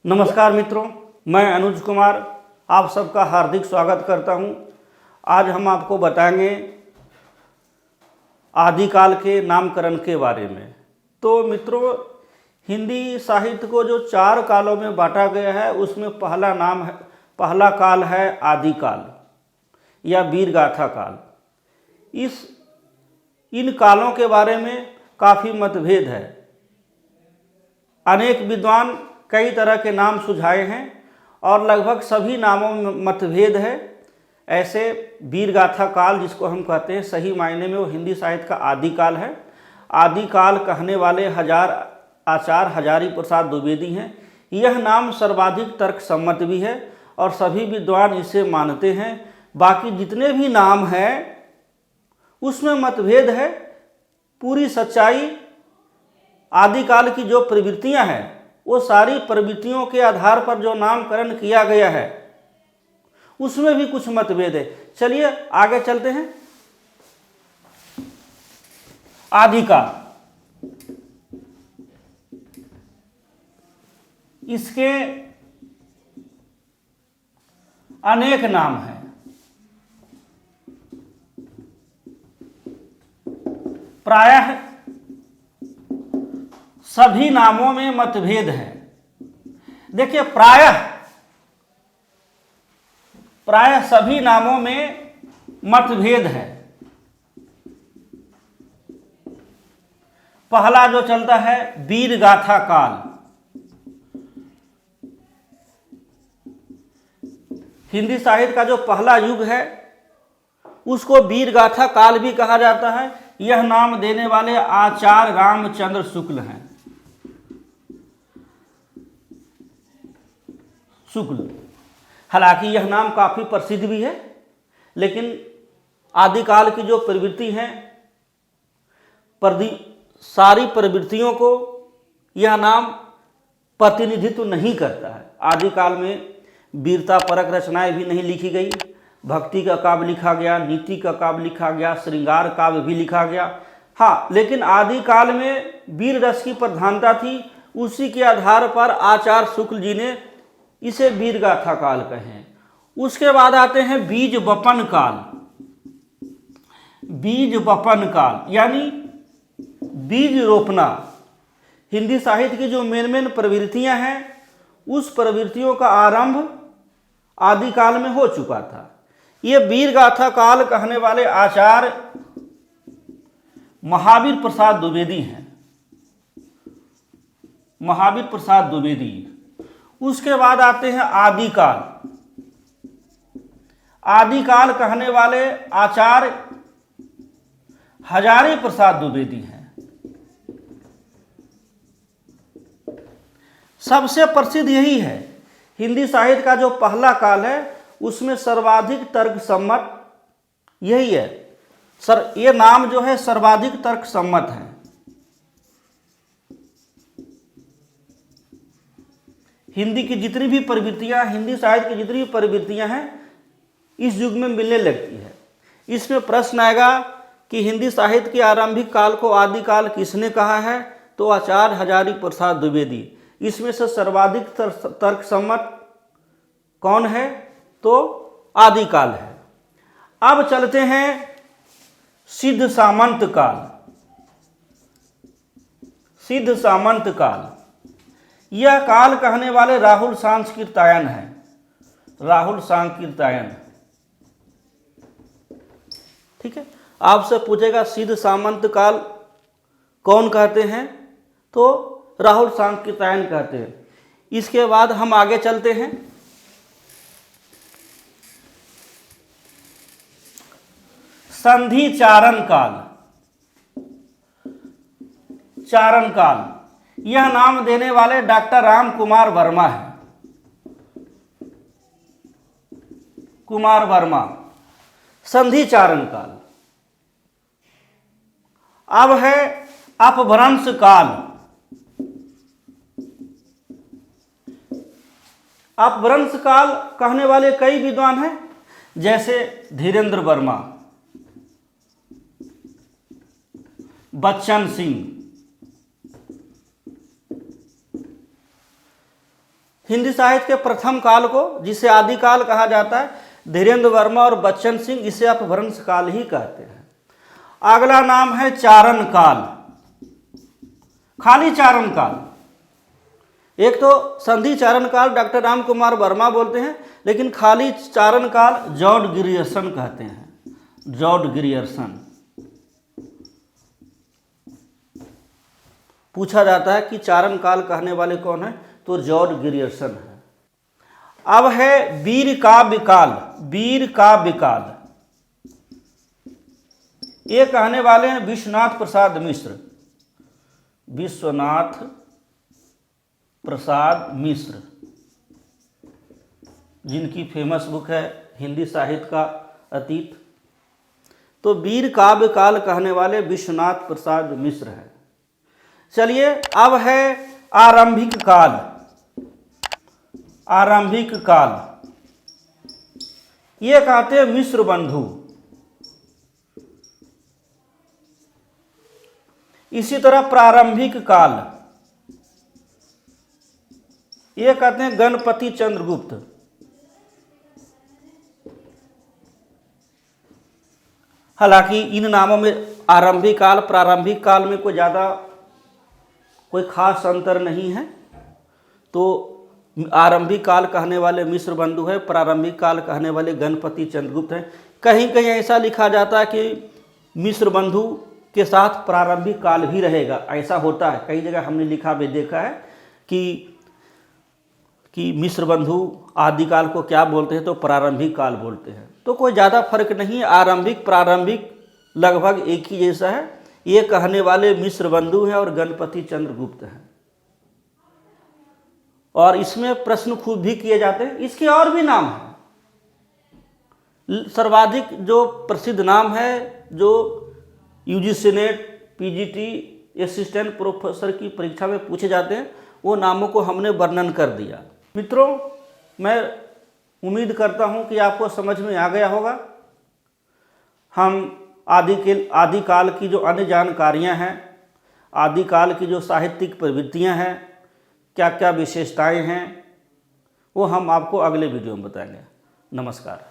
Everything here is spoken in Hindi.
नमस्कार मित्रों, मैं अनुज कुमार आप सबका हार्दिक स्वागत करता हूं। आज हम आपको बताएंगे आदिकाल के नामकरण के बारे में। तो मित्रों, हिंदी साहित्य को जो 4 कालों में बांटा गया है उसमें पहला काल है आदिकाल या वीरगाथा काल। इन कालों के बारे में काफ़ी मतभेद है। अनेक विद्वान कई तरह के नाम सुझाए हैं और लगभग सभी नामों में मतभेद है। ऐसे वीरगाथा काल जिसको हम कहते हैं, सही मायने में वो हिंदी साहित्य का आदिकाल है। आदिकाल कहने वाले आचार्य हजारी प्रसाद द्विवेदी हैं। यह नाम सर्वाधिक तर्कसम्मत भी है और सभी विद्वान इसे मानते हैं। बाकी जितने भी नाम हैं उसमें मतभेद है। पूरी सच्चाई आदिकाल की जो प्रवृत्तियां हैं वो सारी प्रवृत्तियों के आधार पर जो नामकरण किया गया है उसमें भी कुछ मतभेद है। चलिए आगे चलते हैं। आदिकाल, इसके अनेक नाम हैं। प्रायः सभी नामों में मतभेद है। देखिए, प्रायः सभी नामों में मतभेद है। पहला जो चलता है वीरगाथा काल। हिंदी साहित्य का जो पहला युग है उसको वीरगाथा काल भी कहा जाता है। यह नाम देने वाले आचार्य रामचंद्र शुक्ल हैं। हालांकि यह नाम काफ़ी प्रसिद्ध भी है, लेकिन आदिकाल की जो प्रवृत्ति है, सारी प्रवृत्तियों को यह नाम प्रतिनिधित्व नहीं करता है। आदिकाल में वीरता परक रचनाएं भी नहीं लिखी गई। भक्ति का काव्य लिखा गया, नीति का काव्य लिखा गया, श्रृंगार काव्य भी लिखा गया। हाँ, लेकिन आदिकाल में वीर रस की प्रधानता थी। उसी के आधार पर आचार्य शुक्ल जी ने इसे वीरगाथा काल कहें। उसके बाद आते हैं बीज वपन काल। बीज वपन काल यानी बीज रोपना। हिंदी साहित्य की जो मेन प्रवृत्तियां हैं उस प्रवृत्तियों का आरंभ आदिकाल में हो चुका था। ये वीरगाथा काल कहने वाले आचार्य महावीर प्रसाद द्विवेदी हैं। महावीर प्रसाद द्विवेदी। उसके बाद आते हैं आदिकाल। आदिकाल कहने वाले आचार्य हजारी प्रसाद द्विवेदी हैं। सबसे प्रसिद्ध यही है। हिंदी साहित्य का जो पहला काल है उसमें सर्वाधिक तर्कसम्मत यही है। ये नाम जो है सर्वाधिक तर्कसम्मत है। हिंदी की जितनी भी प्रवृत्तियां, हिंदी साहित्य की जितनी भी प्रवृत्तियां हैं इस युग में मिलने लगती है। इसमें प्रश्न आएगा कि हिंदी साहित्य के आरंभिक काल को आदिकाल किसने कहा है, तो आचार्य हजारी प्रसाद द्विवेदी। इसमें से सर्वाधिक तर्कसम्मत कौन है, तो आदिकाल है। अब चलते हैं सिद्ध सामंत काल। सिद्ध सामंत काल, यह काल कहने वाले राहुल सांकृत्यायन है। राहुल सांकृत्यायन, ठीक है। आपसे पूछेगा सिद्ध सामंत काल कौन कहते हैं, तो राहुल सांकृत्यायन कहते हैं। इसके बाद हम आगे चलते हैं। संधि चारण काल। चारण काल, यह नाम देने वाले डॉक्टर राम कुमार वर्मा हैं। कुमार वर्मा। संधि चारण काल। अब है अपभ्रंश काल। अपभ्रंश काल कहने वाले कई विद्वान हैं, जैसे धीरेन्द्र वर्मा, बच्चन सिंह, हिंदी साहित्य के प्रथम काल को, जिसे आदिकाल कहा जाता है, धीरेन्द्र वर्मा और बच्चन सिंह, इसे अपभ्रंश काल ही कहते हैं। अगला नाम है चारण काल, खाली चारण काल। एक तो संधि चारण काल डॉक्टर राम कुमार वर्मा बोलते हैं, लेकिन खाली चारण काल जॉर्ज ग्रियर्सन कहते हैं। George Grierson. पूछा जाता है कि चारण काल कहने वाले कौन है, तो जॉर्ज ग्रियर्सन है। अब है वीर काव्य काल। वीर काव्य काल ये कहने वाले हैं विश्वनाथ प्रसाद मिश्र। विश्वनाथ प्रसाद मिश्र, जिनकी फेमस बुक है हिंदी साहित्य का अतीत। तो वीर काव्य काल कहने वाले विश्वनाथ प्रसाद मिश्र हैं। चलिए, अब है आरंभिक काल। आरंभिक काल ये कहते हैं मिश्र बंधु। इसी तरह प्रारंभिक काल ये कहते हैं गणपति चंद्रगुप्त। हालांकि इन नामों में आरंभिक काल प्रारंभिक काल में कोई खास अंतर नहीं है। तो आरंभिक काल कहने वाले मिश्र बंधु है, प्रारंभिक काल कहने वाले गणपति चंद्रगुप्त हैं। कहीं कहीं ऐसा लिखा जाता है कि मिश्र बंधु के साथ प्रारंभिक काल भी रहेगा, ऐसा होता है। कई जगह हमने लिखा भी देखा है कि मिश्र बंधु आदिकाल को क्या बोलते हैं, तो प्रारंभिक काल बोलते हैं। तो कोई ज़्यादा फर्क नहीं है, आरंभिक प्रारंभिक लगभग एक ही जैसा है। ये कहने वाले मिश्र बंधु हैं और गणपति चंद्रगुप्त हैं। और इसमें प्रश्न खूब भी किए जाते हैं। इसके और भी नाम हैं। सर्वाधिक जो प्रसिद्ध नाम है, जो UGC net, PGT, assistant professor की परीक्षा में पूछे जाते हैं, वो नामों को हमने वर्णन कर दिया। मित्रों, मैं उम्मीद करता हूं कि आपको समझ में आ गया होगा। हम आदिकाल की जो अन्य जानकारियां हैं, आदिकाल की जो साहित्यिक प्रवृत्तियां हैं, क्या क्या विशेषताएं हैं, वो हम आपको अगले वीडियो में बताएंगे। नमस्कार।